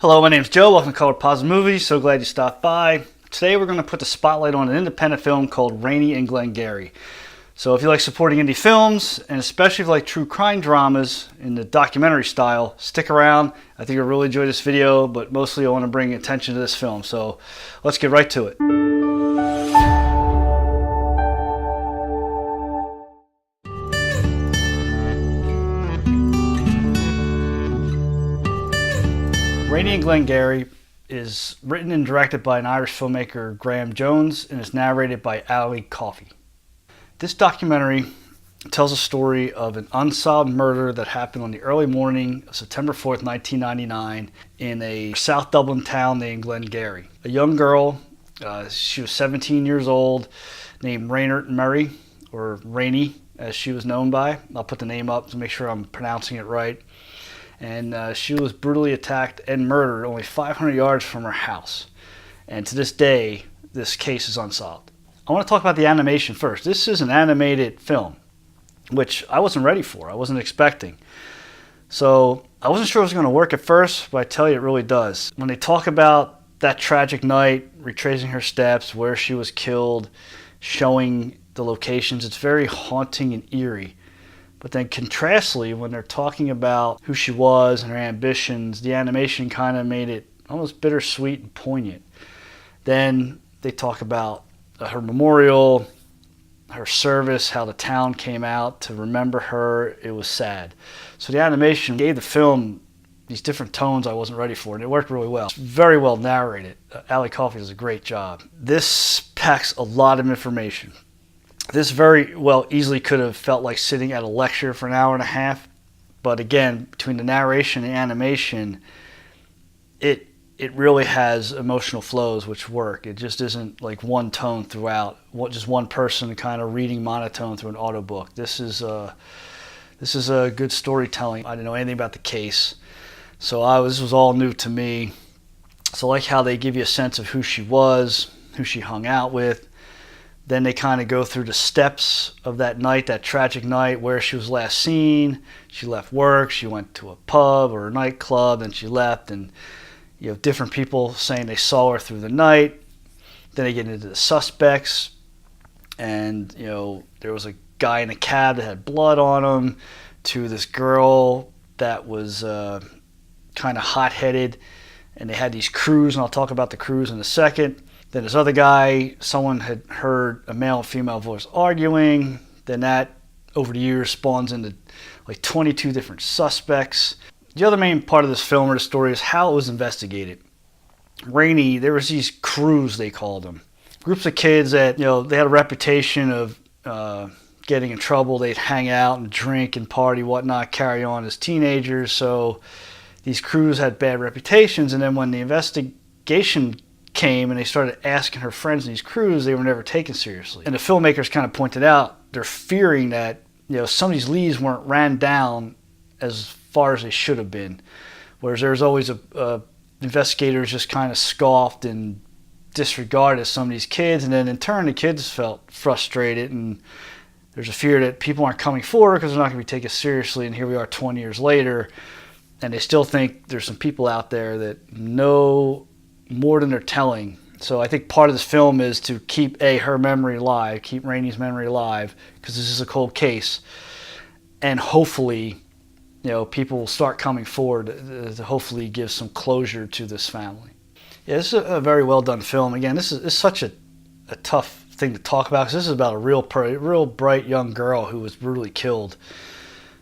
Hello, my name's Joe. Welcome to Color Positive Movies. So glad you stopped by. Today we're going to put the spotlight on an independent film called RAINY in Glenagairy. So if you like supporting indie films, and especially if you like true crime dramas in the documentary style, stick around. I think you'll really enjoy this video, but mostly I want to bring attention to this film. So let's get right to it. RAINY in Glenagairy is written and directed by an Irish filmmaker, Graham Jones, and is narrated by Ali Coffey. This documentary tells a story of an unsolved murder that happened on the early morning of September 4th, 1999 in a South Dublin town named Glenagairy. A young girl, she was 17 years old, named Raonaid Murray, or Rainy as she was known by. I'll put the name up to make sure I'm pronouncing it right. And she was brutally attacked and murdered only 500 yards from her house. And to this day, this case is unsolved. I want to talk about the animation first. This is an animated film, which I wasn't ready for. I wasn't expecting. So I wasn't sure it was going to work at first, but I tell you, it really does. When they talk about that tragic night, retracing her steps, where she was killed, showing the locations, it's very haunting and eerie. But then contrastly, when they're talking about who she was and her ambitions, the animation kind of made it almost bittersweet and poignant. Then they talk about her memorial, her service, how the town came out to remember her. It was sad. So the animation gave the film these different tones I wasn't ready for, and it worked really well. It's very well narrated. Ali Coffey does a great job. This packs a lot of information. This very well easily could have felt like sitting at a lecture for an hour and a half, but again, between the narration and animation, it really has emotional flows which work. It just isn't like one tone throughout, just one person kind of reading monotone through an audiobook. This is a good storytelling. I didn't know anything about the case, so this was all new to me. So I like how they give you a sense of who she was, who she hung out with. Then they kind of go through the steps of that night, that tragic night, where she was last seen. She left work, she went to a pub or a nightclub, and she left. And you have different people saying they saw her through the night. Then they get into the suspects. And, there was a guy in a cab that had blood on him, to this girl that was kind of hot-headed. And they had these crews, and I'll talk about the crews in a second. Then this other guy, someone had heard a male and female voice arguing. Then that, over the years, spawns into like 22 different suspects. The other main part of this film or the story is how it was investigated. RAINY, there was these crews, they called them. Groups of kids that, they had a reputation of getting in trouble. They'd hang out and drink and party, whatnot, carry on as teenagers. So these crews had bad reputations. And then when the investigation came and they started asking her friends in these crews, they were never taken seriously. And the filmmakers kind of pointed out they're fearing that some of these leads weren't ran down as far as they should have been, whereas there was always investigators just kind of scoffed and disregarded some of these kids, and then in turn the kids felt frustrated, and there's a fear that people aren't coming forward because they're not going to be taken seriously. And here we are 20 years later, and they still think there's some people out there that know more than they're telling. So I think part of this film is to keep her memory alive, keep Rainy's memory alive, because this is a cold case, and hopefully people will start coming forward to hopefully give some closure to this family. Yeah, this is a very well done film. Again, this is such a tough thing to talk about, because this is about a real bright young girl who was brutally killed.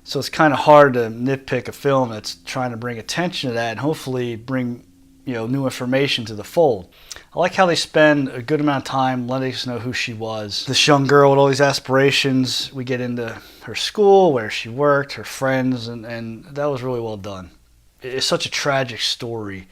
So it's kind of hard to nitpick a film that's trying to bring attention to that and hopefully bring new information to the fold. I like how they spend a good amount of time letting us know who she was. This young girl with all these aspirations. We get into her school, where she worked, her friends, and that was really well done. It's such a tragic story,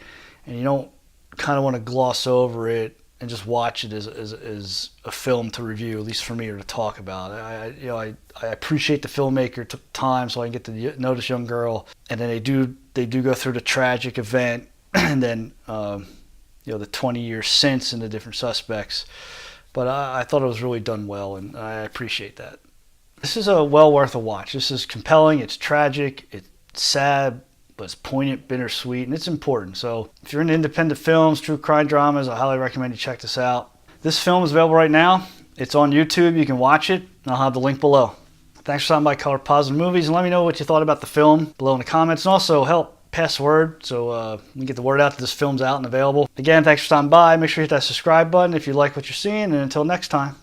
and you don't kind of want to gloss over it and just watch it as a film to review, at least for me, or to talk about. I appreciate the filmmaker took time so I can get to know this young girl, and then they do go through the tragic event, and then the 20 years since and the different suspects. But I thought it was really done well, and I appreciate that. This is well worth a watch. This is compelling, it's tragic, it's sad, but it's poignant, bittersweet, and it's important. So if you're into independent films, true crime dramas, I highly recommend you check this out. This film is available right now. It's on YouTube. You can watch it, and I'll have the link below. Thanks for stopping by Color Positive Movies, and let me know what you thought about the film below in the comments, and also help pass the word so we can get the word out that this film's out and available. Again, thanks for stopping by. Make sure you hit that subscribe button if you like what you're seeing, and until next time.